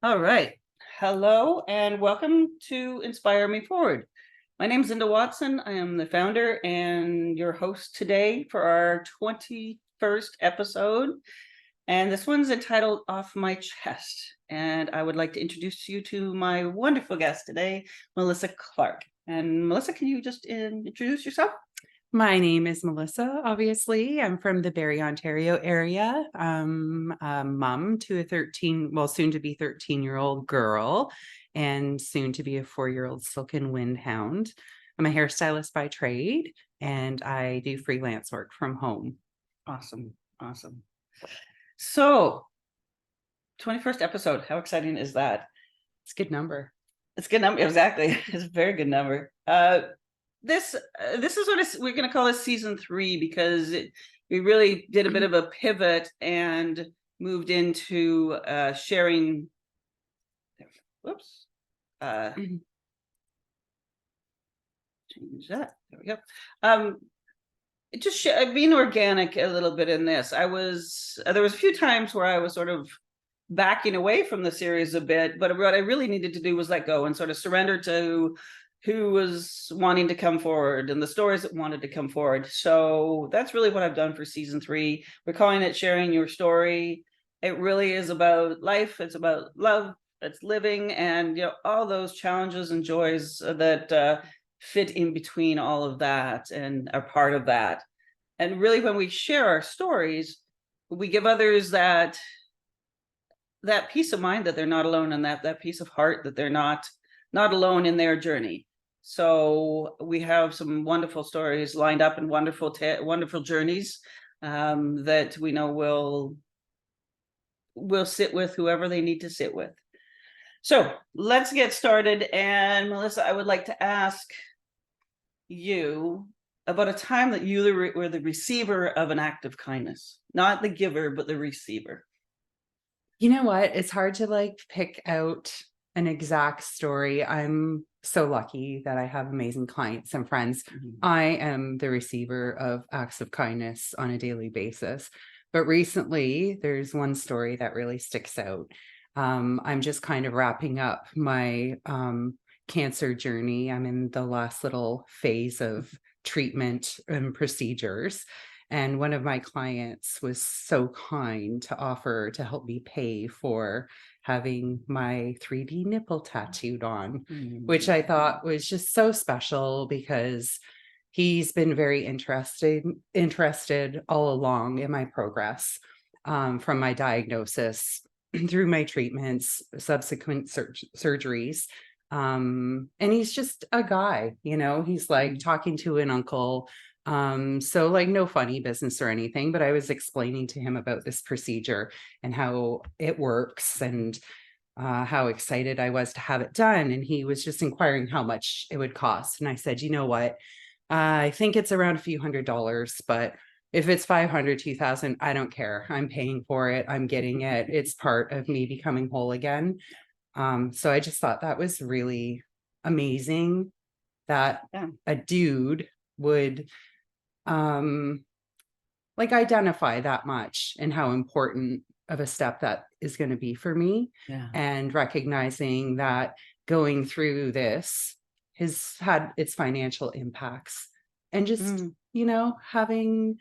All right. Hello and welcome to Inspire Me Forward. My name is Linda Watson. I am the founder and your host today for our 21st episode. And this one's entitled Off My Chest. And I would like to introduce you to my wonderful guest today, Melissa Clark. And Melissa, can you just introduce yourself? My name is Melissa, obviously. I'm from the Barrie, Ontario area. I'm a mom to a soon to be 13-year-old girl and soon to be a 4-year-old silken wind hound. I'm a hairstylist by trade and I do freelance work from home. Awesome. So, 21st episode. How exciting is that? It's a good number. It's a good number. Exactly. It's a very good number. This is what we're going to call this season 3 because we really did a bit of a pivot and moved into sharing. Whoops. Change that. There we go. Just being organic a little bit in this. There was a few times where I was sort of backing away from the series a bit, but what I really needed to do was let go and sort of surrender to who was wanting to come forward and the stories that wanted to come forward. So that's really what I've done for season 3. We're calling it Sharing Your Story. It really is about life. It's about love. It's living, and all those challenges and joys that fit in between all of that and are part of that. And really, when we share our stories, we give others that peace of mind that they're not alone, and that peace of heart that they're not alone in their journey. So we have some wonderful stories lined up and wonderful journeys that we know will sit with whoever they need to sit with. So let's get started. And Melissa, I would like to ask you about a time that you were the receiver of an act of kindness, not the giver, but the receiver. You know what? It's hard to pick out an exact story. I'm so lucky that I have amazing clients and friends. I am the receiver of acts of kindness on a daily basis. But recently, there's one story that really sticks out. I'm just kind of wrapping up my cancer journey. I'm in the last little phase of treatment and procedures. And one of my clients was so kind to offer to help me pay for having my 3D nipple tattooed on, which I thought was just so special because he's been very interested all along in my progress, from my diagnosis through my treatments, subsequent surgeries. And he's just a guy, he's like talking to an uncle. So no funny business or anything, but I was explaining to him about this procedure and how it works and how excited I was to have it done. And he was just inquiring how much it would cost. And I said, you know what? I think it's around a few $100s, but if it's 500, 2,000, I don't care. I'm paying for it. I'm getting it. It's part of me becoming whole again. So I just thought that was really amazing that a dude would identify that much and how important of a step that is going to be for me. And recognizing that going through this has had its financial impacts, and just having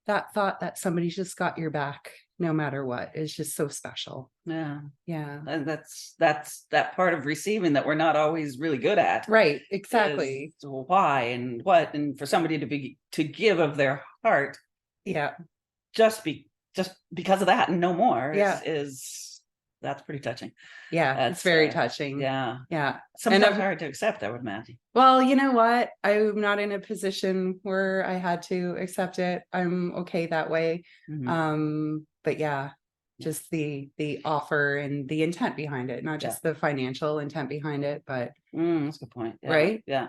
that thought that somebody's just got your back no matter what is just so special. And that's that part of receiving that we're not always really good at. Right, exactly. Why and what, and for somebody to give of their heart, just because of that and no more, that's pretty touching. It's very touching. Sometimes hard to accept, I would imagine. Well, you know what? I'm not in a position where I had to accept it. I'm okay that way. But just the offer and the intent behind it, not just the financial intent behind it, but that's a good point. Right? Yeah.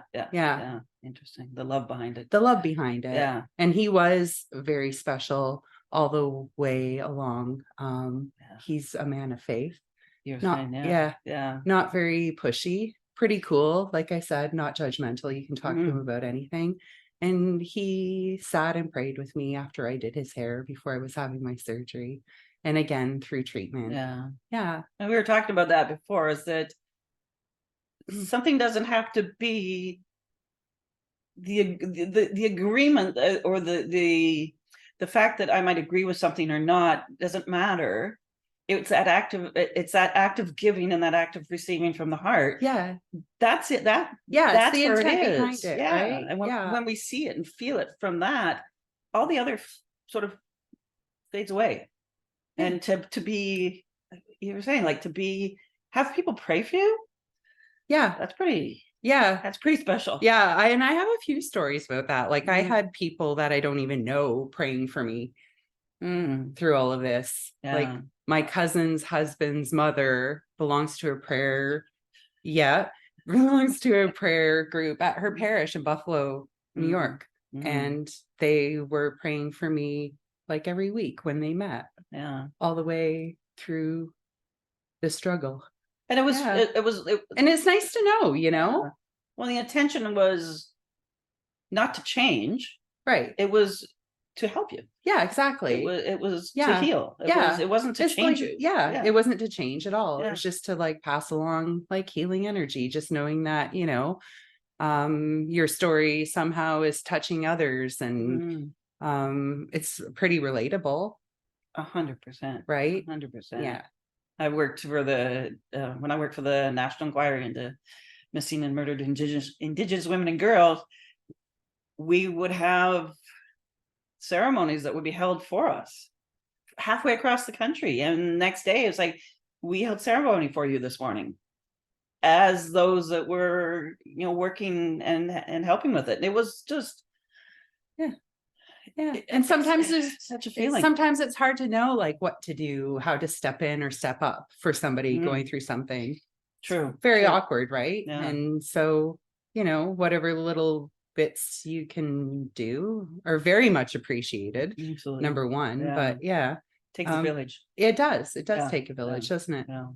Interesting. The love behind it. And he was very special all the way along. He's a man of faith. Not very pushy, pretty cool. Like I said, not judgmental. You can talk to him about anything. And he sat and prayed with me after I did his hair before I was having my surgery. and again through treatment. Yeah. Yeah. And we were talking about that before, is that something doesn't have to be the agreement, or the fact that I might agree with something or not doesn't matter. It's that act of giving and that act of receiving from the heart. Yeah. That's it. Yeah. It's That's the where it intent is. behind it, Yeah. right? And Yeah. when we see it and feel it from that, all the other sort of fades away. Yeah. And to be, you were saying, like, have people pray for you. Yeah. That's pretty Yeah. special. Yeah. I have a few stories about that. Like I Mhm. had people that I don't even know praying for me through all of this. Like Yeah. my cousin's husband's mother belongs to a prayer. Yeah. Belongs to a prayer group at her parish in Buffalo, New York. And they were praying for me like every week when they met. Yeah. All the way through the struggle. And it was, Yeah. And it's nice to know, you know? Yeah. Well, the intention was not to change. Right. It was to help you. Yeah, exactly. It was to Yeah. heal. Yeah. It wasn't to It's change like, you. yeah, it wasn't to change at all. It Yeah. was just to like pass along like healing energy, just knowing that, you know, your story somehow is touching others, and it's pretty relatable. 100%. Right? 100%. Yeah. I worked for when I worked for the National Inquiry into Missing and Murdered Indigenous Women and Girls, we would have ceremonies that would be held for us halfway across the country. And next day it's like, we held ceremony for you this morning, as those that were, working and helping with it. And it was just, yeah. And sometimes there's such a feeling. Sometimes it's hard to know like what to do, how to step in or step up for somebody going through something. True. Very awkward, right? Yeah. And so, whatever little bits you can do are very much appreciated. Absolutely. Number one. But yeah. Takes a village. It does take a village, doesn't it? Yeah.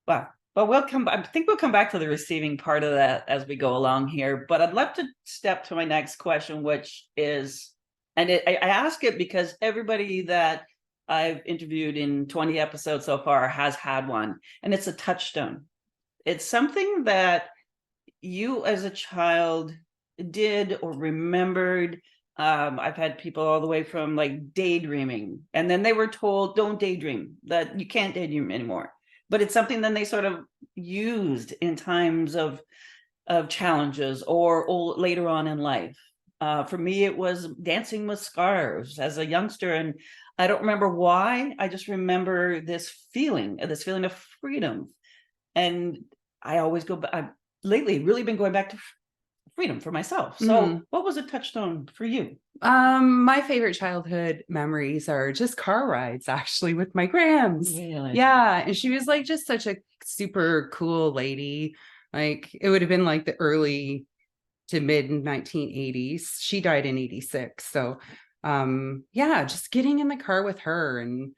Wow. But I think we'll come back to the receiving part of that as we go along here. But I'd love to step to my next question, which is, and I ask it because everybody that I've interviewed in 20 episodes so far has had one, and it's a touchstone. It's something that you as a child did or remembered. I've had people all the way from like daydreaming, and then they were told, don't daydream, that you can't daydream anymore. But it's something then they sort of used in times of challenges or later on in life. For me, it was dancing with scarves as a youngster, and I don't remember why. I just remember this feeling of freedom. And I always go back. I've lately really been going back to freedom for myself. So what was a touchstone for you? My favorite childhood memories are just car rides, actually, with my grams. Really? Yeah. And she was like just such a super cool lady. Like it would have been like the early to mid 1980s. She died in 86. So yeah, just getting in the car with her. And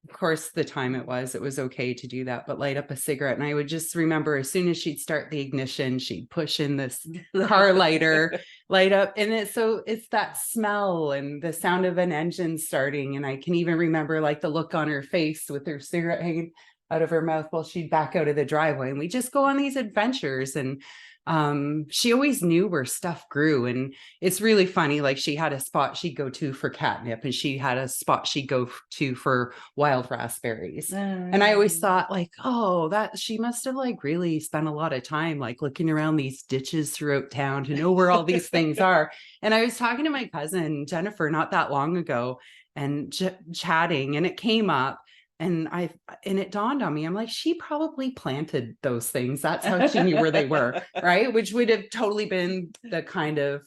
of course, the time it was okay to do that, but light up a cigarette. And I would just remember as soon as she'd start the ignition, she'd push in this car lighter, light up. And it's that smell and the sound of an engine starting. And I can even remember like the look on her face with her cigarette hanging out of her mouth while she'd back out of the driveway. And we just go on these adventures. And she always knew where stuff grew. And it's really funny, like she had a spot she'd go to for catnip, and she had a spot she'd go to for wild raspberries. And I always thought like, oh, that she must have like really spent a lot of time like looking around these ditches throughout town to know where all these things are. And I was talking to my cousin Jennifer not that long ago and chatting, and it came up. And it dawned on me, I'm like, she probably planted those things. That's how she knew where they were, right? Which would have totally been the kind of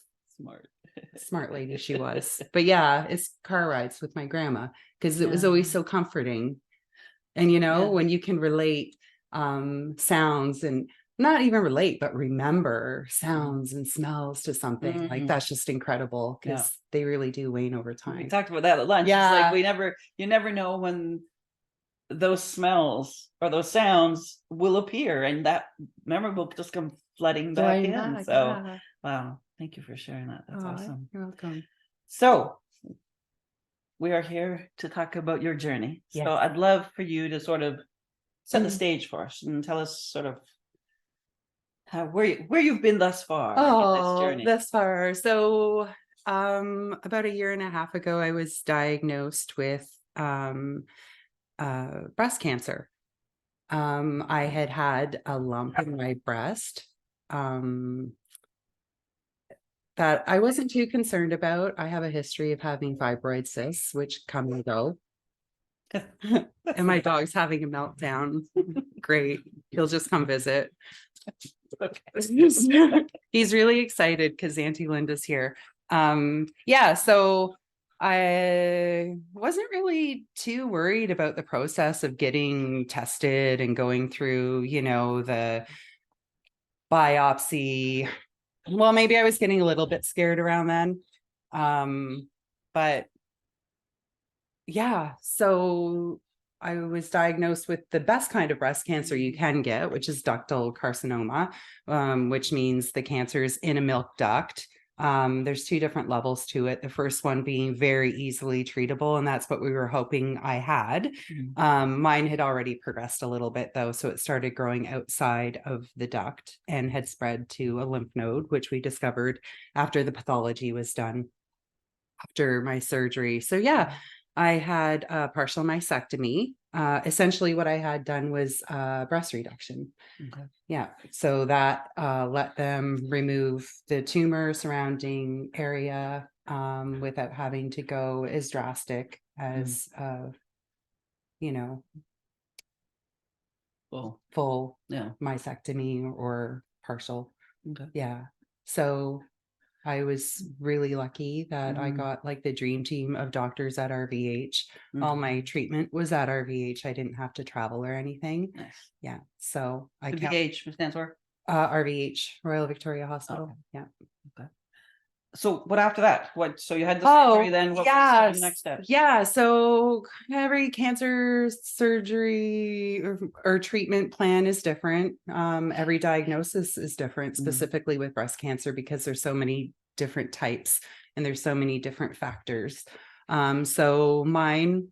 smart lady she was. But yeah, it's car rides with my grandma, because it was always so comforting. And when you can relate sounds, and not even relate, but remember sounds and smells to something, like that's just incredible, because they really do wane over time. We talked about that at lunch. Yeah. It's like you never know when those smells or those sounds will appear, and that memory will just come flooding back in. So wow, thank you for sharing that. That's awesome. You're welcome. So we are here to talk about your journey. So Yes. I'd love for you to sort of set the Mhm. stage for us and tell us sort of how where you've been thus far in this Oh, journey. thus far. So, about a year and a half ago, I was diagnosed with breast cancer. I had had a lump in my breast that I wasn't too concerned about. I have a history of having fibroid cysts, which come and go. And my dog's having a meltdown. Great. He'll just come visit. He's really excited because Auntie Linda's here. Yeah, so I wasn't really too worried about the process of getting tested and going through, the biopsy. Well, maybe I was getting a little bit scared around then. But yeah, so I was diagnosed with the best kind of breast cancer you can get, which is ductal carcinoma, which means the cancer is in a milk duct. There's two different levels to it. The first one being very easily treatable, and that's what we were hoping I had. Mine had already progressed a little bit though, so it started growing outside of the duct and had spread to a lymph node, which we discovered after the pathology was done after my surgery. So yeah, I had a partial mastectomy. Essentially what I had done was breast reduction. Okay. Yeah. So that let them remove the tumor surrounding area without having to go as drastic as, you know, Well, full yeah. mastectomy or partial. Okay. Yeah. So I was really lucky that I got like the dream team of doctors at RVH. All my treatment was at RVH. I didn't have to travel or anything. Nice. Yeah. So I The can't VH stands for? RVH, Royal Victoria Hospital. Okay. Yeah. Okay. So what after that? What? So you had the Oh, surgery. Then what yeah. was the next steps? Yeah. So every cancer surgery or treatment plan is different. Every diagnosis is different, specifically with breast cancer, because there's so many different types and there's so many different factors. So mine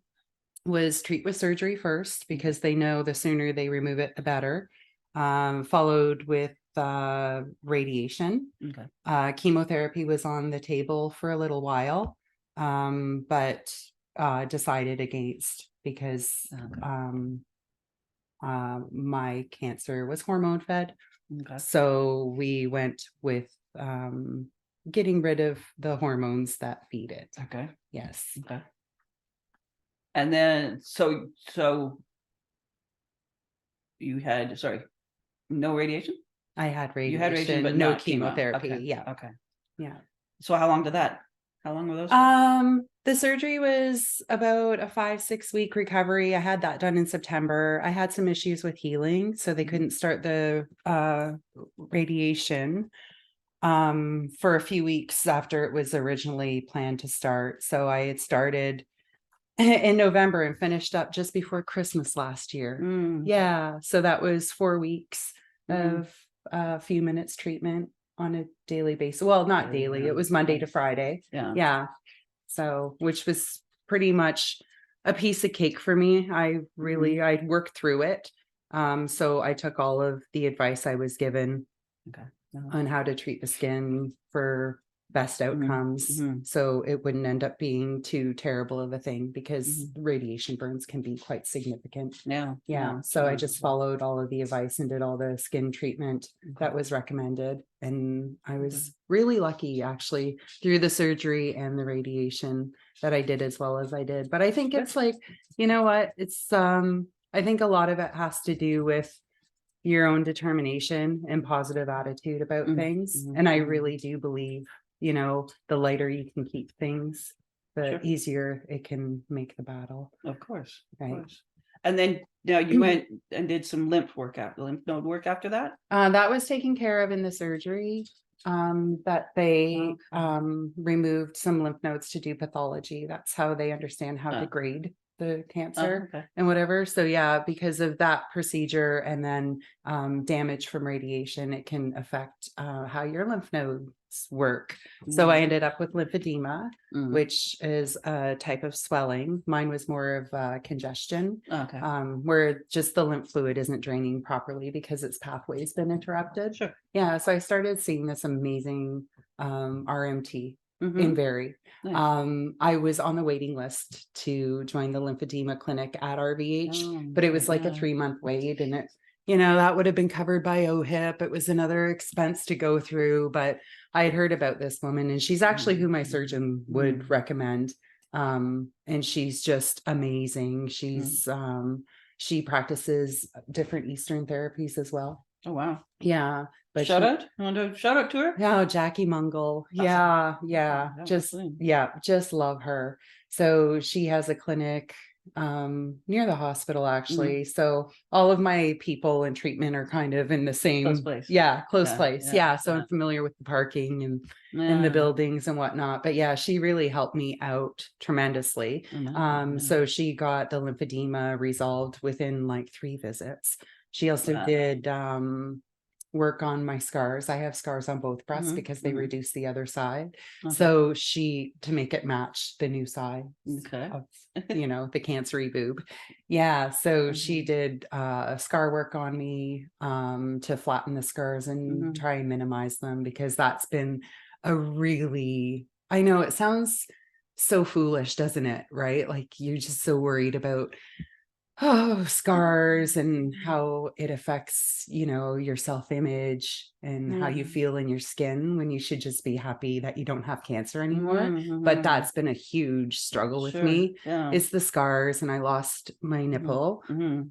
was treat with surgery first, because they know the sooner they remove it, the better. Followed with radiation. Okay. Chemotherapy was on the table for a little while, but decided against because Okay. my cancer was hormone fed. Okay. So we went with getting rid of the hormones that feed it. Okay. Yes. Okay. And then so you had no radiation? I had You had radiation, but radiation, no not chemo. chemotherapy. Okay. Yeah. Okay. Yeah. So how long did that? How long were those? The surgery was about a 5-6 week recovery. I had that done in September. I had some issues with healing, so they couldn't start the radiation for a few weeks after it was originally planned to start. So I had started in November and finished up just before Christmas last year. Yeah, so that was 4 weeks of a few minutes treatment on a daily basis. Well, not daily, it was Monday to Friday. Yeah. Yeah. So, which was pretty much a piece of cake for me. I worked through it. So I took all of the advice I was given on how to treat the skin for best outcomes. So it wouldn't end up being too terrible of a thing, because radiation burns can be quite significant. Yeah. So I just followed all of the advice and did all the skin treatment that was recommended. And I was really lucky, actually, through the surgery and the radiation, that I did as well as I did. But I think it's like, you know what? It's I think a lot of it has to do with your own determination and positive attitude about things. And I really do believe, the lighter you can keep things, the easier it can make the battle. Of course. Right. Of course. And then now you went and did some lymph node work after that? That was taken care of in the surgery. That they removed some lymph nodes to do pathology. That's how they understand how to grade the cancer okay. and whatever. So yeah, because of that procedure and then damage from radiation, it can affect how your lymph nodes work. So I ended up with lymphedema, which is a type of swelling. Mine was more of congestion, Okay. where just the lymph fluid isn't draining properly because its pathway's been interrupted. Sure. Yeah, so I started seeing this amazing RMT in Mhm. Barrie. Nice. I was on the waiting list to join the lymphedema clinic at RVH, Oh, but it okay, was like a yeah. 3-month wait, and it, that would have been covered by OHIP. It was another expense to go through, but I had heard about this woman, and she's actually who my surgeon would recommend. And she's just amazing. She practices different Eastern therapies as well. Oh, wow. Yeah. But Shout out. You want to shout out to her? Yeah, Jackie Mungle. Awesome. Yeah, Yeah, absolutely. just love her. So she has a clinic near the hospital actually. So all of my people in treatment are kind of in the Close same place. close Yeah, place. yeah, Yeah. So yeah. I'm familiar with the parking and the Yeah. buildings and whatnot. But yeah, she really helped me out tremendously. Yeah. So she got the lymphedema resolved within like 3 visits. She also Wow. did work on my scars. I have scars on both breasts Mhm, because they mhm. reduce the other side. Okay. So she, to make it match the new side Okay. of, the cancery boob. Yeah. So she did scar work on me to flatten the scars and try and minimize them, because that's been a really, I know it sounds so foolish, doesn't it? Right? Like you're just so worried about scars and how it affects, your self-image and how you feel in your skin, when you should just be happy that you don't have cancer anymore. But that's been a huge struggle with Sure. me. Yeah. It's the scars, and I lost my nipple Mhm.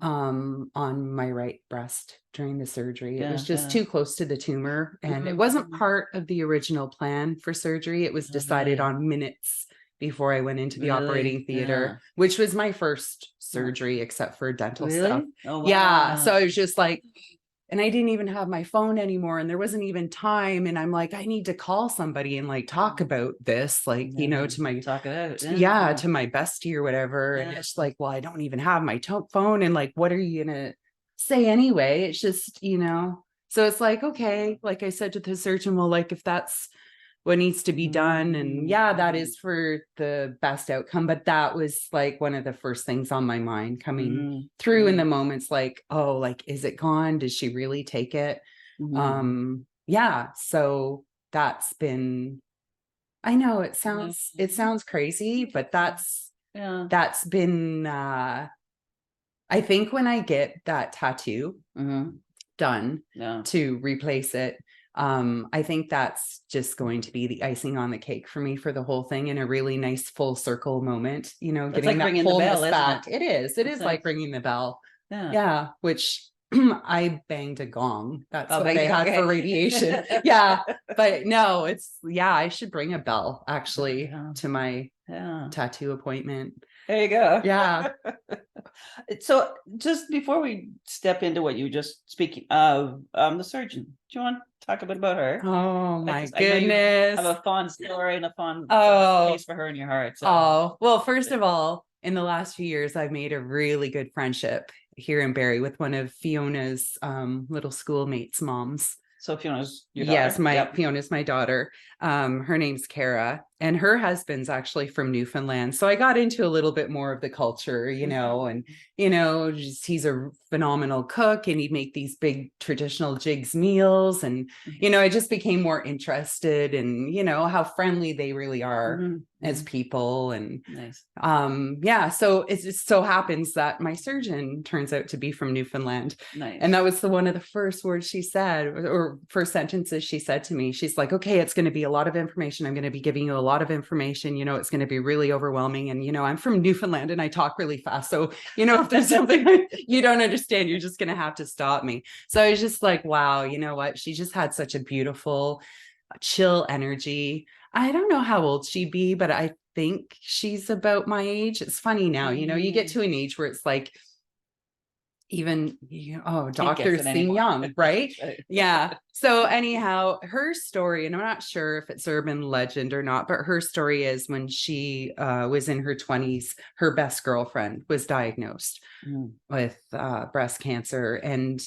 on my right breast during the surgery. It was Yeah, just yeah. too close to the tumor, and it wasn't part of the original plan for surgery. It was decided Really? on minutes before I went into the Really? operating theater, Yeah. which was my first surgery except for dental stuff. Really? Oh, Yeah. So wow. I was just like, and I didn't even have my phone anymore, and there wasn't even time. And I'm like, I need to call somebody and like talk about this, like, Yeah. to my, Talk it out. yeah, to my bestie or whatever. And Yeah. it's like, well, I don't even have my phone. And like, what are you gonna say anyway? It's just, so it's like, okay, like I said to the surgeon, well, like if that's what needs to be done, and yeah, that is for the best outcome. But that was like one of the first things on my mind coming through in the moments, like, oh, like, is it gone? Did she really take it? Yeah. So that's been, I know it sounds crazy, but Yeah. that's been I think when I get that tattoo done Yeah. to replace it, I think that's just going to be the icing on the cake for me for the whole thing, in a really nice full circle moment, It's getting like that ringing the wholeness bell, isn't back. it? It That's is like nice. ringing the bell. Yeah. Yeah, which I banged a gong. That's Oh, what bang they it, had okay. for radiation. Yeah, but no, I should bring a bell actually Yeah. to my Yeah. tattoo appointment. There you go. Yeah. So just before we step into what you were just speaking of, the surgeon, do you want to talk a bit about her? Oh my Because I know you goodness. have a fond story and a fond place for her in your heart. So. Oh, well, first of all, in the last few years, I've made a really good friendship here in Barrie with one of Fiona's little schoolmates' moms. So Fiona's your Yes, daughter? Fiona's my daughter. Her name's Kara, and her husband's actually from Newfoundland. So I got into a little bit more of the culture, and he's a phenomenal cook, and he'd make these big traditional jigs meals, and I just became more interested in how friendly they really are as people. And Nice. So it just so happens that my surgeon turns out to be from Newfoundland. Nice. And that was one of the first words she said, or first sentences she said to me. She's like, okay, it's going to be a lot of information. I'm going to be giving you a lot of information. It's going to be really overwhelming. And, I'm from Newfoundland and I talk really fast. So, if there's something you don't understand, you're just going to have to stop me. So I was just like, wow, you know what? She just had such a beautiful, chill energy. I don't know how old she'd be, but I think she's about my age. It's funny now, you get to an age where it's like, even doctors seem young, right? Yeah. So anyhow, her story, and I'm not sure if it's urban legend or not, but her story is when she was in her 20s, her best girlfriend was diagnosed with breast cancer. And,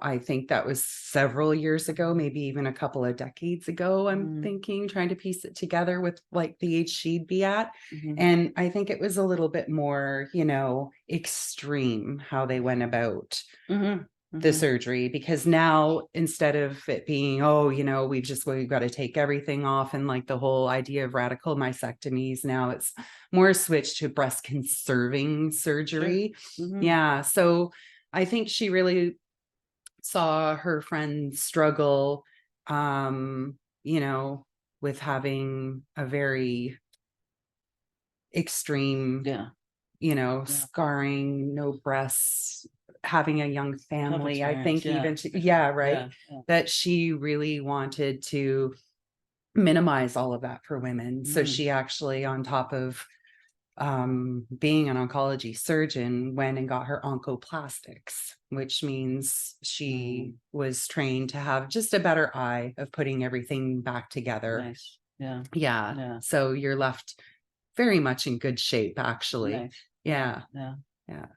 I think that was several years ago, maybe even a couple of decades ago, I'm thinking, trying to piece it together with like the age she'd be at. And I think it was a little bit more, extreme how they went about the surgery, because now instead of it being, we've got to take everything off, and like the whole idea of radical mastectomies, now it's more switched to breast conserving surgery. Sure. Yeah. So I think she really saw her friend struggle, with having a very extreme, scarring, no breasts, having a young family. I think even right. That she really wanted to minimize all of that for women. So she actually, on top of being an oncology surgeon, went and got her oncoplastics, which means she was trained to have just a better eye of putting everything back together. Nice. Yeah. Yeah. So you're left very much in good shape, actually. Nice. Yeah.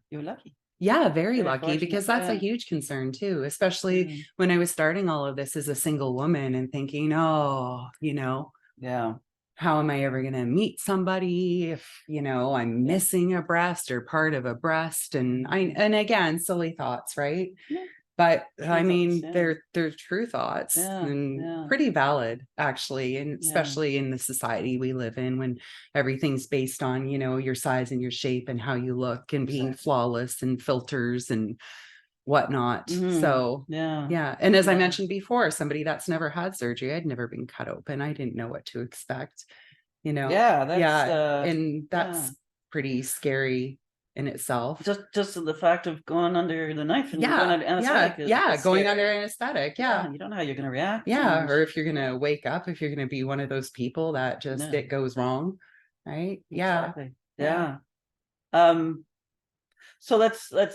You're lucky. Yeah, very lucky, fortunate. because that's a huge concern too, especially when I was starting all of this as a single woman and thinking, how am I ever going to meet somebody if, I'm missing a breast or part of a breast? And again, silly thoughts, right? Yeah. But True I mean, thoughts, they're true thoughts, and yeah. pretty valid, actually. And especially in the society we live in, when everything's based on, your size and your shape and how you look, and being flawless, and filters and whatnot. So yeah. And as I mentioned before, somebody that's never had surgery, I'd never been cut open. I didn't know what to expect, and that's pretty scary in itself. Just the fact of going under the knife and going under anesthetic going under anesthetic. You don't know how you're going to react. Or if you're going to wake up, if you're going to be one of those people that just it goes wrong, right? Exactly. So let's I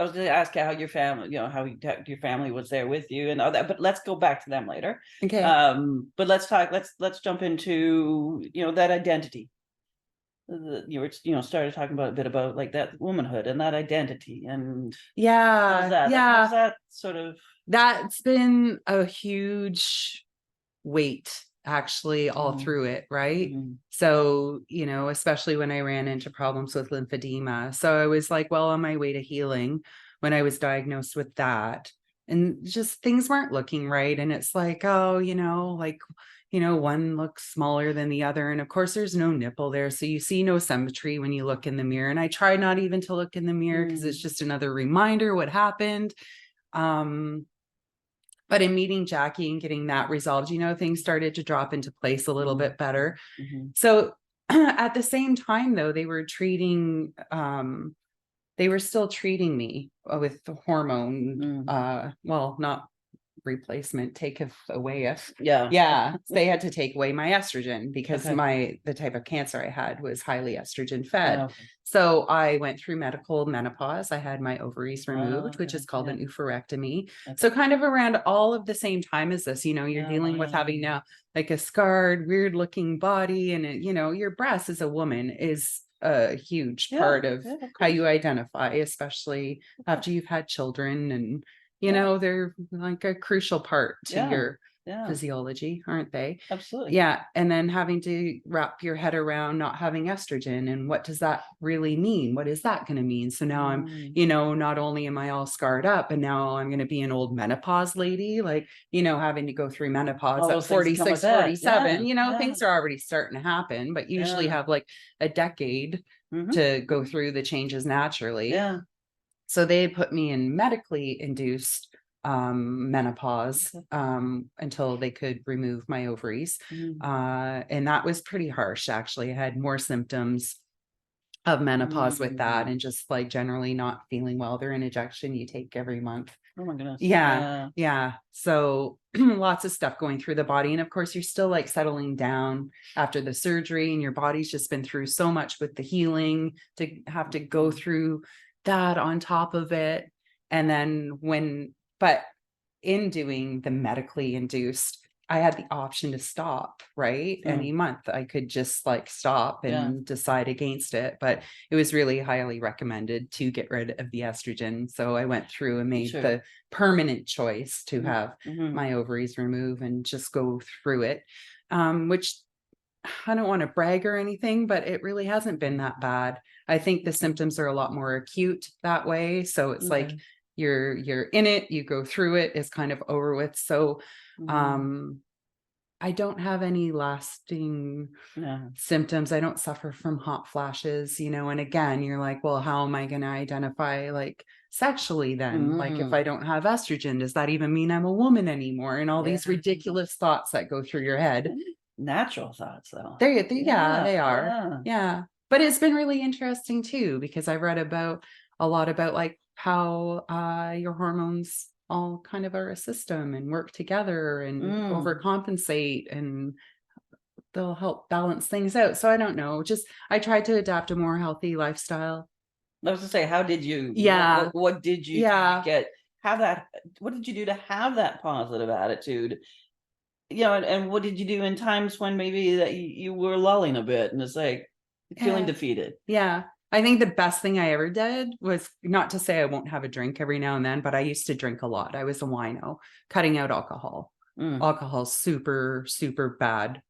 was going to ask how your family, how your family was there with you and all that, but let's go back to them later. Okay. But let's jump into, that identity. You were, started talking about a bit about like that womanhood and that identity, and how's that sort of. That's been a huge weight, actually, all through it, right? So, especially when I ran into problems with lymphedema. So I was like, well, on my way to healing when I was diagnosed with that, and just things weren't looking right. And it's like, one looks smaller than the other. And of course, there's no nipple there. So you see no symmetry when you look in the mirror. And I try not even to look in the mirror, because it's just another reminder what happened. But in meeting Jackie and getting that resolved, things started to drop into place a little bit better. So at the same time, though, they were still treating me with the hormone, not replacement, they had to take away my estrogen, because the type of cancer I had was highly estrogen fed. So I went through medical menopause. I had my ovaries removed, which is called an oophorectomy. So kind of around all of the same time as this, you're dealing with having now like a scarred, weird looking body, and your breast as a woman is a huge part of how you identify, especially after you've had children, and they're like a crucial part to your physiology, aren't they? Absolutely. Yeah. And then having to wrap your head around not having estrogen, and what does that really mean? What is that going to mean? So now I'm, not only am I all scarred up, and now I'm going to be an old menopause lady, like, having to go through menopause at 46, 47, things are already starting to happen, but usually have like a decade to go through the changes naturally. So they had put me in medically induced menopause until they could remove my ovaries. And that was pretty harsh, actually. I had more symptoms of menopause with that, and just like generally not feeling well. They're an injection you take every month. Oh my goodness. Yeah. So lots of stuff going through the body. And of course, you're still like settling down after the surgery, and your body's just been through so much with the healing to have to go through that on top of it. And then but in doing the medically induced, I had the option to stop, right? Any month I could just like stop and decide against it. But it was really highly recommended to get rid of the estrogen. So I went through and made the permanent choice to have my ovaries removed and just go through it. Which I don't want to brag or anything, but it really hasn't been that bad. I think the symptoms are a lot more acute that way. So it's like you're in it, you go through it, it's kind of over with. So I don't have any lasting symptoms. I don't suffer from hot flashes, you know, and again, you're like, well, how am I going to identify like sexually then? Like if I don't have estrogen, does that even mean I'm a woman anymore? And all these ridiculous thoughts that go through your head. Natural thoughts though. They are. Yeah. But it's been really interesting too, because I read about a lot about like how your hormones all kind of are a system and work together and overcompensate, and they'll help balance things out. So I don't know, just I tried to adapt a more healthy lifestyle. I was to say, how did you what did you get have that what did you do to have that positive attitude? You know, and what did you do in times when maybe that you were lulling a bit and it's like feeling defeated? Yeah. I think the best thing I ever did was, not to say I won't have a drink every now and then, but I used to drink a lot. I was a wino, cutting out alcohol. Alcohol's super, super bad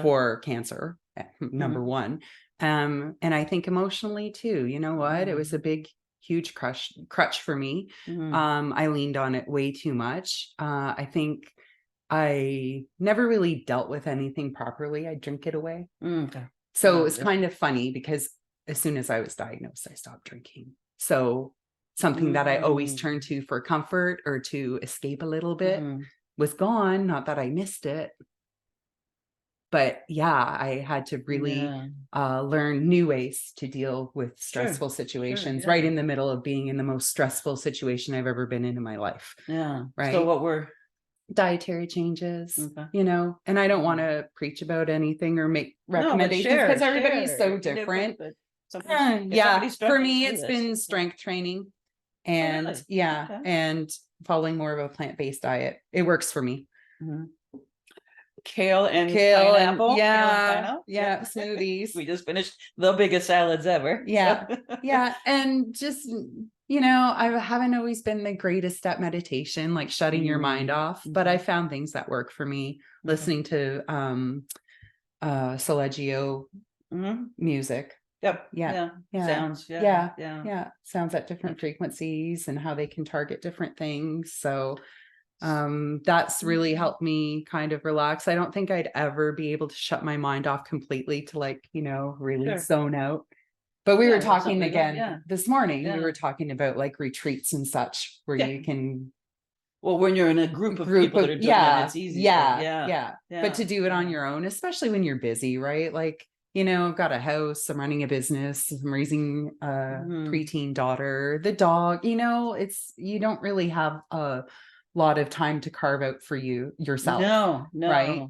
for cancer, number one. And I think emotionally too, you know what? It was a big, huge crutch for me. I leaned on it way too much. I think I never really dealt with anything properly. I drink it away. So it was kind of funny because as soon as I was diagnosed, I stopped drinking. So something that I always turned to for comfort or to escape a little bit was gone. Not that I missed it, but yeah, I had to really learn new ways to deal with stressful situations right in the middle of being in the most stressful situation I've ever been in my life. Right. So what were dietary changes, you know, and I don't want to preach about anything or make recommendations because everybody's so different. For me, it's been strength training and and following more of a plant-based diet. It works for me. Kale and pineapple. Smoothies. We just finished the biggest salads ever. And just, you know, I haven't always been the greatest at meditation, like shutting your mind off, but I found things that work for me. Listening to Solfeggio music. Sounds. Sounds at different frequencies and how they can target different things. So that's really helped me kind of relax. I don't think I'd ever be able to shut my mind off completely to like, you know, really zone out. But we were talking again this morning. We were talking about like retreats and such where you can. Well, when you're in a group of people that are doing it, it's easy. But to do it on your own, especially when you're busy, right? Like, you know, I've got a house, I'm running a business, I'm raising a preteen daughter, the dog, you know, you don't really have a lot of time to carve out for yourself. No. Right.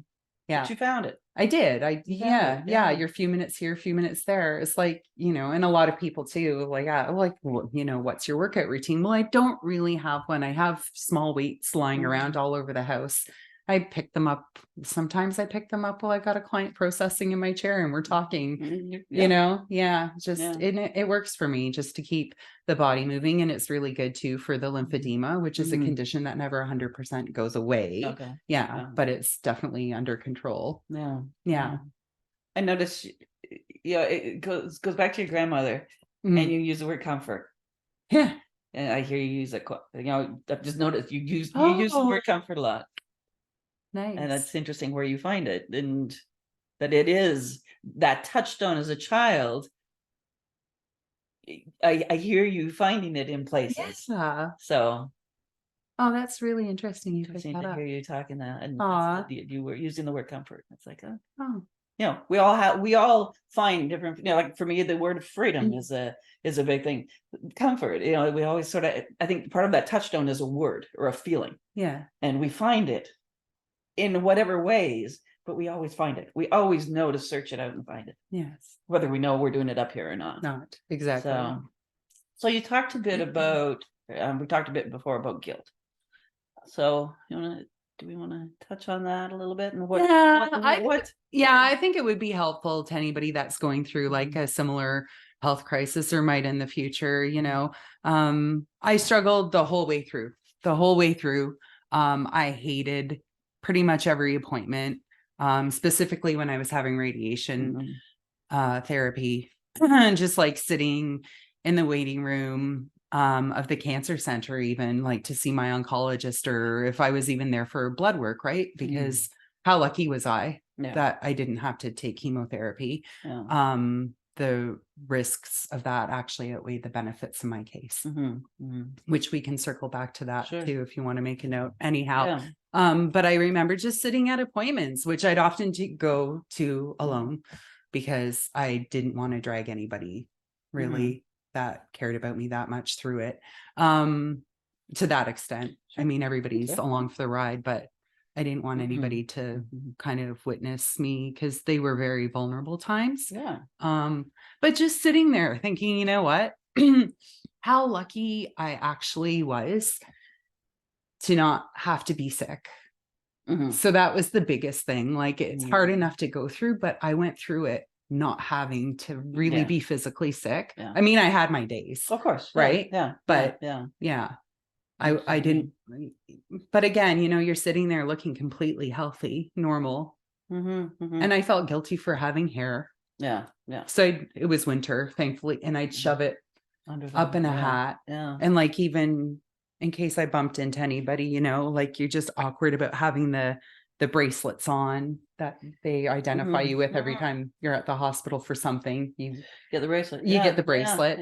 But you found it. I did. You're a few minutes here, a few minutes there. It's like, you know, and a lot of people too, like, well, you know, what's your workout routine? Well, I don't really have one. I have small weights lying around all over the house. I pick them up. Sometimes I pick them up while I've got a client processing in my chair and we're talking, you know, it works for me just to keep the body moving. And it's really good too for the lymphedema, which is a condition that never 100% goes away. But it's definitely under control. I noticed, it goes back to your grandmother and you use the word comfort. And I hear you use it, you know, I've just noticed you use the word comfort a lot. Nice. And that's interesting where you find it, and that it is that touchstone as a child. I hear you finding it in places. So that's really interesting. You interesting to hear you talking that, and you were using the word comfort. It's like, you know, we all find different, you know, like for me, the word freedom is a big thing. Comfort, you know, we always sort of, I think part of that touchstone is a word or a feeling. And we find it in whatever ways, but we always find it. We always know to search it out and find it. Whether we know we're doing it up here or not. Not exactly. So you talked a bit about, we talked a bit before about guilt. So do we want to touch on that a little bit and what, Yeah, what? I think it would be helpful to anybody that's going through like a similar health crisis or might in the future, I struggled the whole way through. I hated pretty much every appointment, specifically when I was having radiation therapy, just like sitting in the waiting room of the cancer center, even like to see my oncologist, or if I was even there for blood work, right? Because how lucky was I that I didn't have to take chemotherapy? The risks of that actually outweighed the benefits in my case, which we can circle back to that too if you want to make a note. Anyhow, but I remember just sitting at appointments, which I'd often go to alone because I didn't want to drag anybody really that cared about me that much through it. To that extent, I mean, everybody's along for the ride, but I didn't want anybody to kind of witness me because they were very vulnerable times. But just sitting there thinking, you know what, how lucky I actually was to not have to be sick. So that was the biggest thing. Like, it's hard enough to go through, but I went through it not having to really be physically sick. I mean, I had my days, of course, right? But yeah. I didn't. But again, you're sitting there looking completely healthy, normal. And I felt guilty for having hair. So it was winter, thankfully, and I'd shove it up in a hat. And like, even in case I bumped into anybody, like, you're just awkward about having the bracelets on that they identify you with every time you're at the hospital for something. You get the bracelet. You get the bracelet.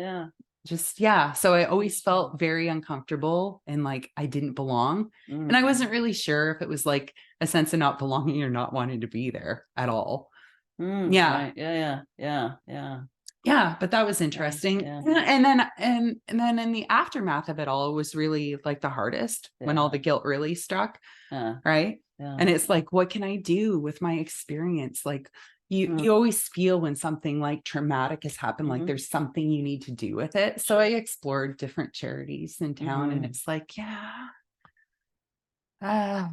So I always felt very uncomfortable and like I didn't belong. And I wasn't really sure if it was like a sense of not belonging or not wanting to be there at all. Right. But that was interesting. And then in the aftermath of it all, it was really like the hardest when all the guilt really struck. Right. And it's like, what can I do with my experience? Like, you always feel when something like traumatic has happened, like there's something you need to do with it. So I explored different charities in town, and it's like, I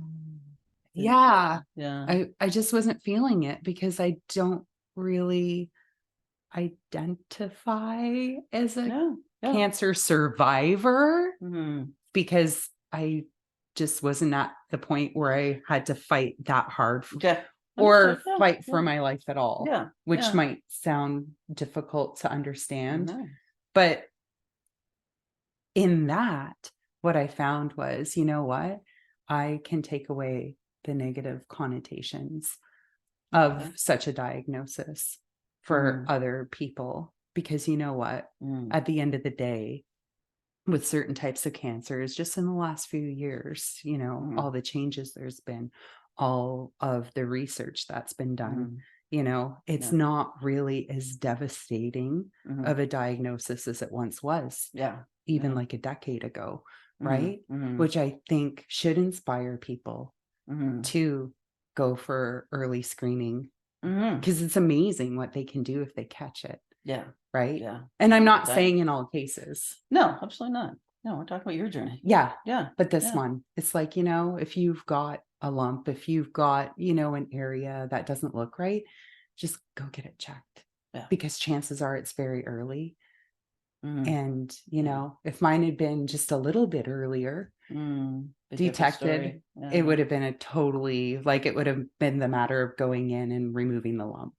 just wasn't feeling it because I don't really identify as a cancer survivor because I just wasn't at the point where I had to fight that hard or fight for my life at all, which might sound difficult to understand. But in that, what I found was, you know what? I can take away the negative connotations of such a diagnosis for other people, because you know what? At the end of the day, with certain types of cancers, just in the last few years, all the changes there's been, all of the research that's been done, it's not really as devastating of a diagnosis as it once was, even like a decade ago, right? Which I think should inspire people to go for early screening, because it's amazing what they can do if they catch it. Right. And I'm not saying in all cases. No, absolutely not. No, we're talking about your journey. But this one, it's like, if you've got a lump, if you've got, an area that doesn't look right, just go get it checked. Because chances are it's very early. And, if mine had been just a little bit earlier detected, it would have been it would have been the matter of going in and removing the lump.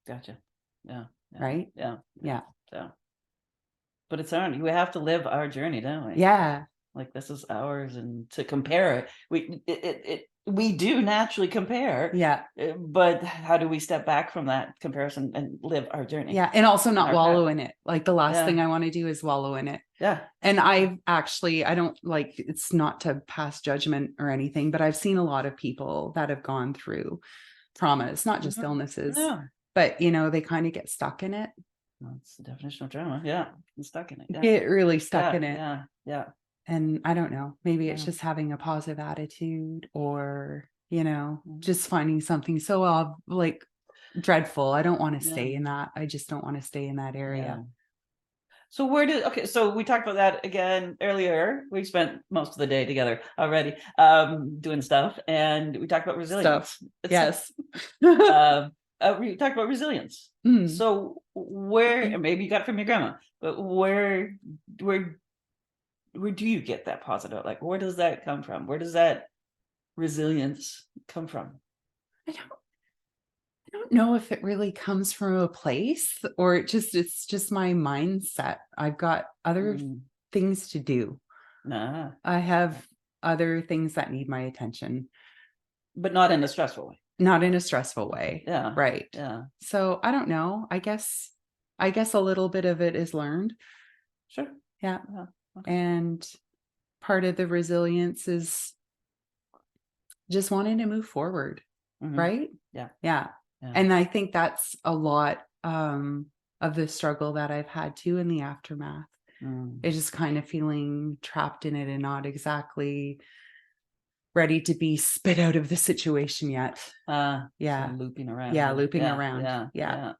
Gotcha. Right? But it's our, we have to live our journey, don't we? Like, this is ours, and to compare it, we do naturally compare. But how do we step back from that comparison and live our journey? And also not wallow in it. Like, the last thing I want to do is wallow in it. And I don't like, it's not to pass judgment or anything, but I've seen a lot of people that have gone through traumas, not just illnesses, but they kind of get stuck in it. That's the definition of trauma. I'm stuck in it. Get really stuck in it. And I don't know, maybe it's just having a positive attitude, or just finding something so like dreadful. I don't want to stay in that. I just don't want to stay in that area. So so we talked about that again earlier. We spent most of the day together already, doing stuff, and we talked about resilience. Yes. We talked about resilience. Mm. So where, maybe you got it from your grandma, but where do you get that positive? Like, where does that come from? Where does that resilience come from? I don't know if it really comes from a place or it's just my mindset. I've got other things to do. Nah. I have other things that need my attention. But not in a stressful way. Not in a stressful way. Yeah. Right. Yeah. So I don't know. I guess a little bit of it is learned. Sure. Yeah. Okay. And part of the resilience is just wanting to move forward. Right? Yeah. Yeah. And I think that's a lot of the struggle that I've had too in the aftermath. It's just kind of feeling trapped in it and not exactly ready to be spit out of the situation yet. Yeah. Yeah. Looping around. Yeah, looping around. Yeah.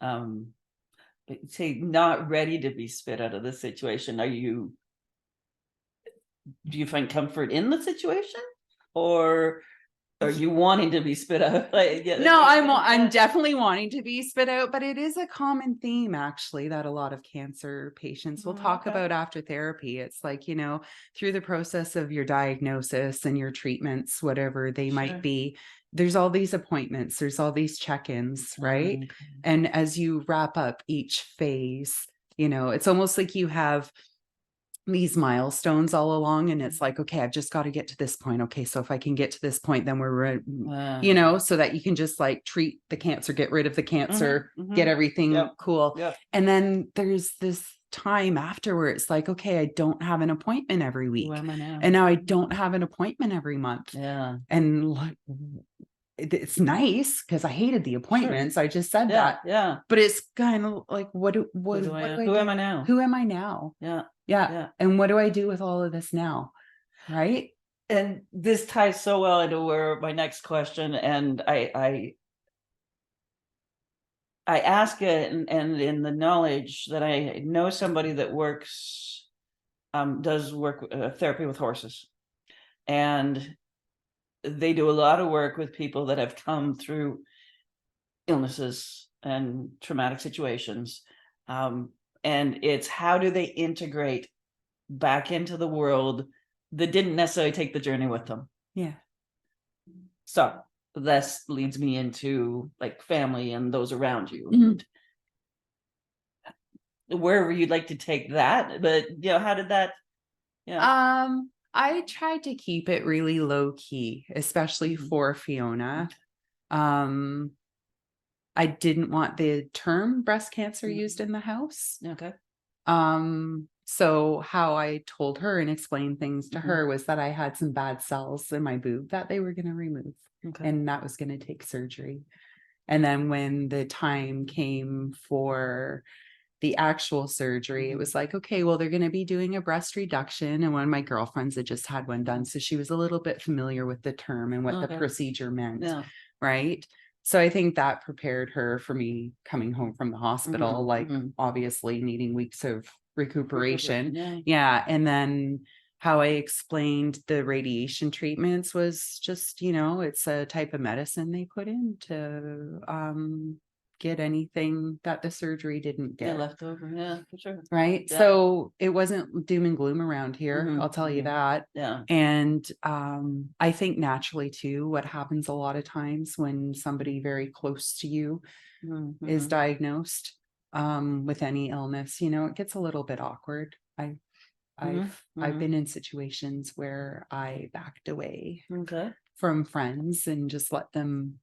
But say not ready to be spit out of the situation. Do you find comfort in the situation, or are you wanting to be spit out? Like, No, I'm definitely wanting to be spit out, but it is a common theme actually that a lot of cancer patients will talk about after therapy. It's like, through the process of your diagnosis and your treatments, whatever they might be, there's all these appointments, there's all these check-ins, right? And as you wrap up each phase, it's almost like you have these milestones all along, and it's like, okay, I've just got to get to this point. Okay, so if I can get to this point, then we're so that you can just like treat the cancer, get rid of the cancer, get everything cool. And then there's this time after where it's like, okay, I don't have an appointment every week, and now I don't have an appointment every month. And like, it's nice because I hated the appointments. I just said that. But it's kind of like, what do I do? Who am I now? Who am I now? Yeah. And what do I do with all of this now? Right. And this ties so well into where my next question, and I ask it, and in the knowledge that I know somebody that does work therapy with horses, and they do a lot of work with people that have come through illnesses and traumatic situations, and it's how do they integrate back into the world that didn't necessarily take the journey with them. So this leads me into like family and those around you. Wherever you'd like to take that, but how did that? I tried to keep it really low key, especially for Fiona. I didn't want the term breast cancer used in the house. So how I told her and explained things to her was that I had some bad cells in my boob that they were going to remove, and that was going to take surgery. And then when the time came for the actual surgery, it was like, okay, well, they're going to be doing a breast reduction. And one of my girlfriends had just had one done. So she was a little bit familiar with the term and what the procedure meant. Right. So I think that prepared her for me coming home from the hospital, obviously needing weeks of recuperation. And then how I explained the radiation treatments was just, it's a type of medicine they put in to get anything that the surgery didn't get left over. For sure. Right. So it wasn't doom and gloom around here. I'll tell you that. And I think naturally too, what happens a lot of times when somebody very close to you is diagnosed with any illness, it gets a little bit awkward. I've been in situations where I backed away from friends and just let them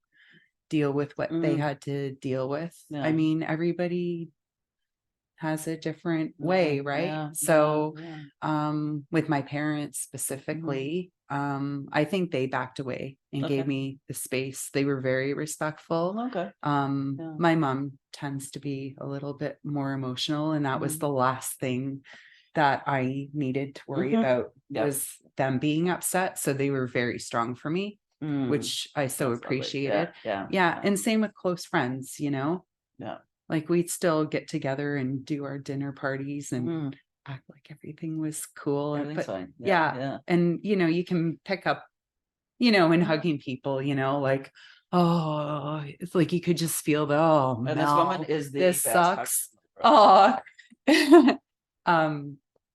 deal with what they had to deal with. I mean, everybody has a different way, right? So with my parents specifically, I think they backed away and gave me the space. They were very respectful. My mom tends to be a little bit more emotional, and that was the last thing that I needed to worry about was them being upset. So they were very strong for me, which I so appreciated. And same with close friends, Like we'd still get together and do our dinner parties and Mhm. act like everything was cool. Everything's But fine. yeah, Yeah. and you can pick up, in hugging people, like, oh, it's like you could just feel the, oh, And this woman Mel, is the this best hugger sucks. in the world. Oh,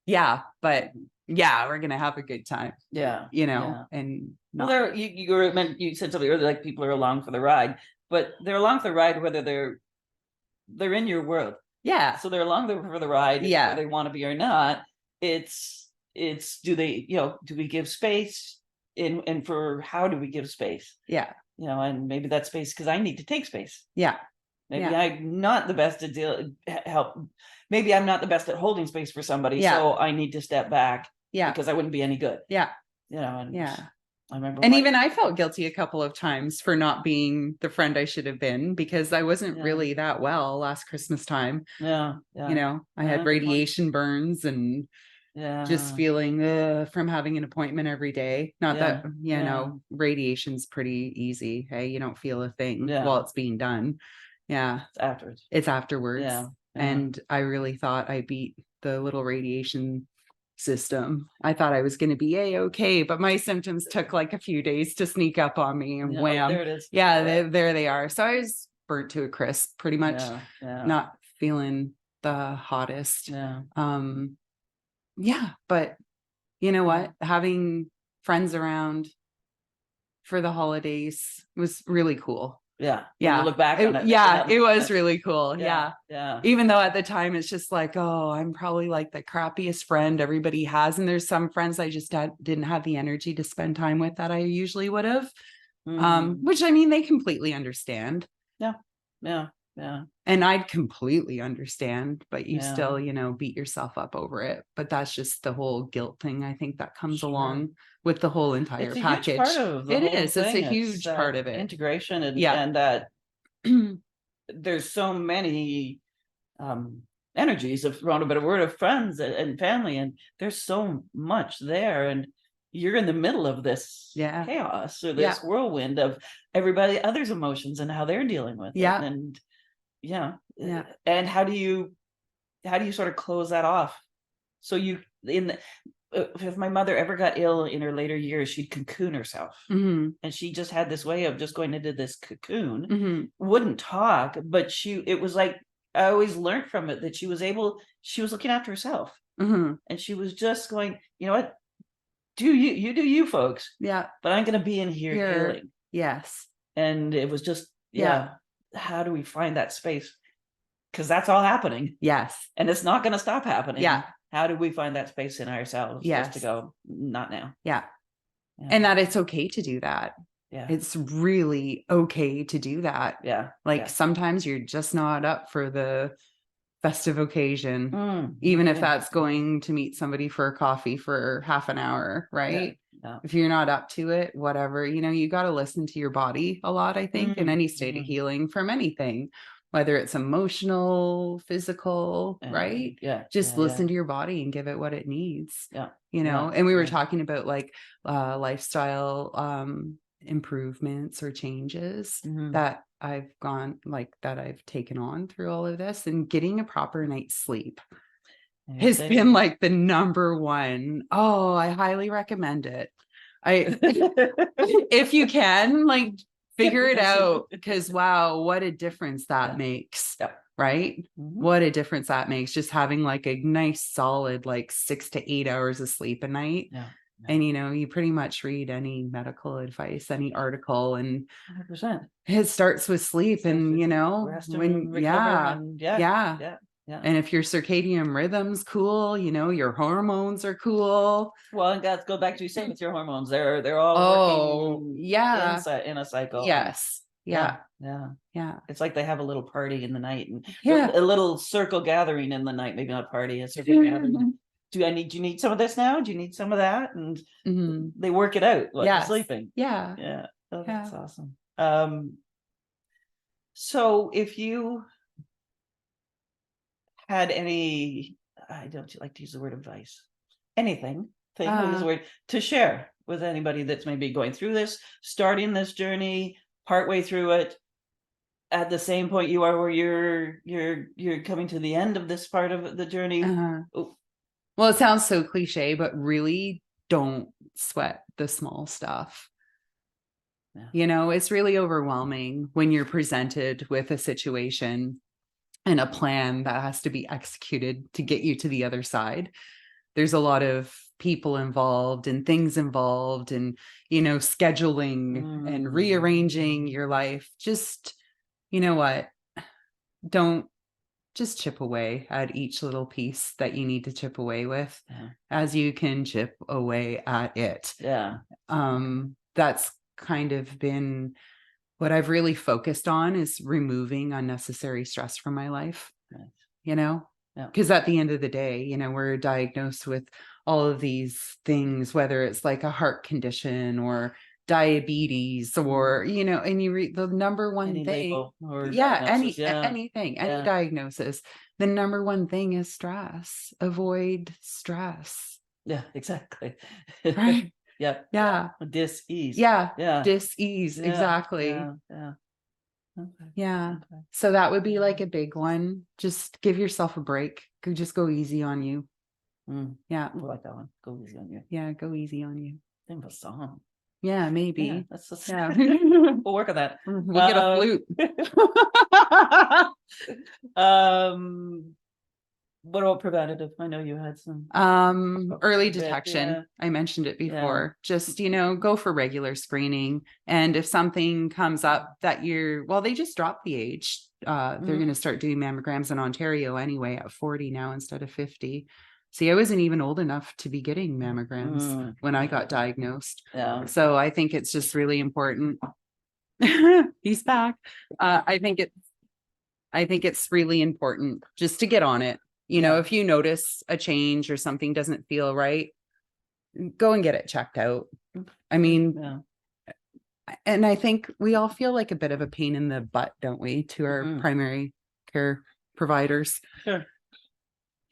yeah, but Mhm. yeah, we're gonna have a good time, Yeah. Yeah. and Well, not, you said something earlier, like people are along for the ride, but they're along for the ride whether they're in your world. yeah, So they're along for the ride whether yeah, they want to be or not. It's do they, do we give space in, and for how do we give space? yeah, And maybe that space because I need to take space. yeah, Maybe yeah, I'm not the best at help. Maybe I'm not the best at holding space for somebody, yeah, so I need to step back yeah, because I wouldn't be any good. yeah, And yeah. I remember And like, even I felt guilty a couple of times for not being the friend I should have been because I wasn't yeah, really that well last Christmas time. yeah, I had good point. radiation burns and just Yeah, feeling from having an appointment every day. Not yeah, that, yeah, radiation's pretty easy. Hey, you don't feel a thing yeah. while it's being done. Yeah, It's afterwards. it's afterwards. Yeah, yeah. And I really thought I beat the little radiation system. I thought I was going to be okay, but my symptoms took like a few days to sneak up on me and Yeah, oh, wham. there it is. Yeah, Yeah, there they are. So I was burnt to a crisp, pretty much yeah, yeah, not feeling the hottest. yeah, Yeah, but you know yeah, what? Having friends around for the holidays was really cool. yeah. When you Yeah. look back on it, Yeah, it was really cool. yeah, Yeah. yeah, Even though at the time it's just like, oh, I'm probably like the crappiest friend everybody has. And there's some friends I just didn't have the energy to spend time with that I usually would have. mhm, Which I mean, they completely understand. yeah, yeah, yeah, And I'd completely understand, but you yeah. still, beat yourself up over it. But that's just the whole guilt thing, I think, that comes Sure. along with the whole entire It's a huge part package. of the It whole is. It's a thing. It's huge part of it. integration, Yeah. and that there's so many um energies, of thrown a bit of word, of friends and family, and there's so much there, and you're in the middle of this Yeah. chaos or Yeah. this whirlwind of everybody others emotions and how they're dealing with it. Yeah. And yeah, Yeah. and how do you sort of close that off? So you in the, if my mother ever got ill in her later years, she'd cocoon herself. Hmm. And she just had this way of just going into this cocoon, Hmm. wouldn't talk, but it was like, I always learned from it that she was looking after herself. Hmm. And she was just going, you know what, you do you, folks, Yeah. but I'm going to be in here Here. healing. Yes. And it was just, Yeah. yeah, how do we find that space? Because that's all happening. Yes. And it's not going to stop happening. Yeah. How do we find that space in ourselves just to Yes. go, not now? Yeah. Yeah. And that it's okay to do that. Yeah. It's really okay to do that. Yeah. Like yeah. sometimes you're just not up for the festive occasion, even if Yeah. that's going to meet somebody for a coffee for half an hour, right? Yeah. If you're not up to it, whatever, you got to listen to your body a lot, I think, in any state of healing from anything, whether it's emotional, physical, right? Yeah. Just listen to your body and give it what it needs. Yeah. And we were talking about like lifestyle improvements or changes that I've taken on through all of this, and getting a proper night's sleep has been like the number one. Oh, I highly recommend it. If you can, like, figure it out, because wow, what a difference that makes. Yeah. Right? What a difference that makes, just having like a nice solid like 6 to 8 hours of sleep a night. Yeah. And you pretty much read any medical advice, any article, and 100%. it starts with sleep. And rest when and recover, and yeah. And if your circadian rhythm's cool, your hormones are cool. Well, and that goes back to you saying with your hormones, they're all working in a cycle. Yes. Yeah. It's like they have a little party in the night, and Yeah. a little circle gathering in the night, maybe not party, a circle gathering. Do you need some of this now? Do you need some of that? And they work it out while you're sleeping. Yeah. Yeah. Oh, that's awesome. So if you had any, I don't like to use the word advice, anything, use the word, to share with anybody that's maybe going through this, starting this journey, partway through it, at the same point you are, where you're coming to the end of this part of the journey. Oh, Well, it sounds so cliche, but really don't sweat the small stuff. Yeah. You know, it's really overwhelming when you're presented with a situation and a plan that has to be executed to get you to the other side. There's a lot of people involved and things involved, and, you know, scheduling and rearranging your life. Just, you know what? Don't just chip away at each little piece that you need to chip away with, as you can chip away at it. Yeah. That's kind of been what I've really focused on, is removing unnecessary stress from my life. Nice. You know, Yeah. because at the end of the day, you know, we're diagnosed with all of these things, whether it's like a heart condition or diabetes, or, you know, and you read the number one Any thing. label or Yeah, diagnosis, anything, any Yeah. diagnosis. The number one thing is stress. Avoid stress. Yeah, exactly. Right. Yep. Yeah. Dis-ease. Yeah. Yeah. Dis-ease. Yeah. Exactly. Yeah. Yeah. Okay. Yeah. Okay. So that would be like a big one. Just give yourself a break. Just go easy on you. Yeah. I like that one. Go easy on you. Yeah. Go easy on you. Think of a song. Yeah, maybe. Yeah, that's just, Yeah. we'll work on that. We'll get a flute. What about preventative? I know you had some. Early bit, detection. yeah. I mentioned it before. Just, you know, go for regular screening. And if something comes up that they just dropped the age. They're going to start doing mammograms in Ontario anyway at 40 now instead of 50. See, I wasn't even old enough to be getting mammograms when I got diagnosed. Yeah. So I think it's just really important. He's back. I think it's really important just to get on it. You know, if you notice a change or something doesn't feel right, go and get it checked out. I mean, and I think we all feel like a bit of a pain in the butt, don't we, to our primary care providers? Sure.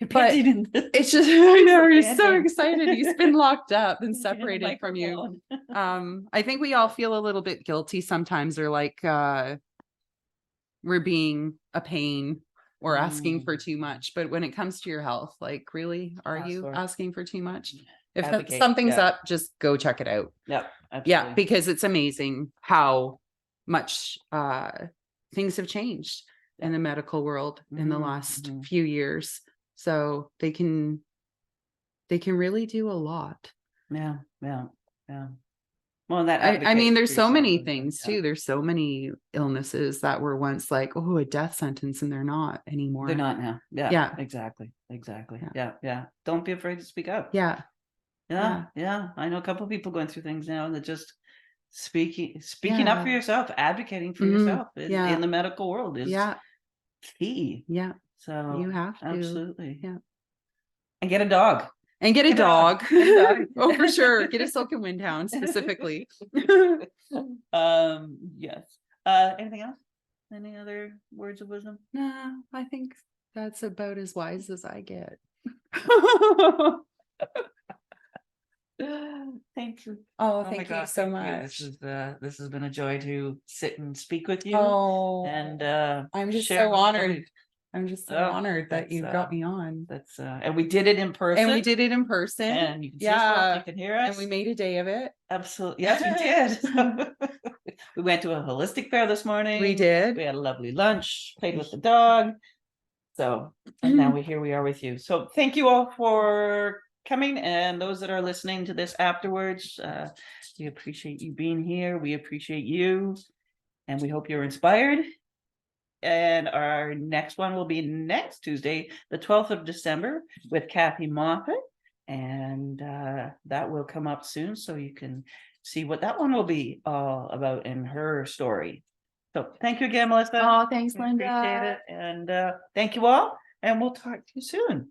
But it's just, I know, you're so excited. He's been locked up and separated from you. I think we all feel a little bit guilty sometimes, or like we're being a pain or asking for too much. But when it comes to your health, like, really, are you asking for too much? If something's up, just go check it out. Yeah. Yeah, because it's amazing how much things have changed in the medical world in the last few years. So they can really do a lot. Yeah. Yeah. Yeah. Well, that I mean, there's so many things too. There's so many illnesses that were once like, oh, a death sentence, and they're not anymore. They're not now. Yeah. Yeah. Exactly. Yeah. Yeah. Don't be afraid to speak up. Yeah. Yeah. I know a couple of people going through things now that just speaking up for yourself, advocating for yourself in the medical world is key. Yeah. So you have to. Absolutely. Yeah. And get a dog. And get a dog. Oh, for sure. Get a silk and windhound specifically. Yes. Anything else? Any other words of wisdom? No, I think that's about as wise as I get. Thank you. Oh, thank you so much. This has been a joy to sit and speak with you. Oh, and I'm just so honored. I'm just so honored that you got me on. That's and we did it in person. And we did it in person. And you can see us, you can hear us. And we made a day of it. Absolutely. Yes, we did. We went to a holistic fair this morning. We did. We had a lovely lunch, played with the dog. So, and now here we are with you. So thank you all for coming, and those that are listening to this afterwards. We appreciate you being here. We appreciate you, and we hope you're inspired. And our next one will be next Tuesday, the 12th of December, with Kathy Moffat. And that will come up soon, so you can see what that one will be all about in her story. So thank you again, Melissa. Oh, thanks, Linda. Appreciate it. And thank you all. And we'll talk to you soon.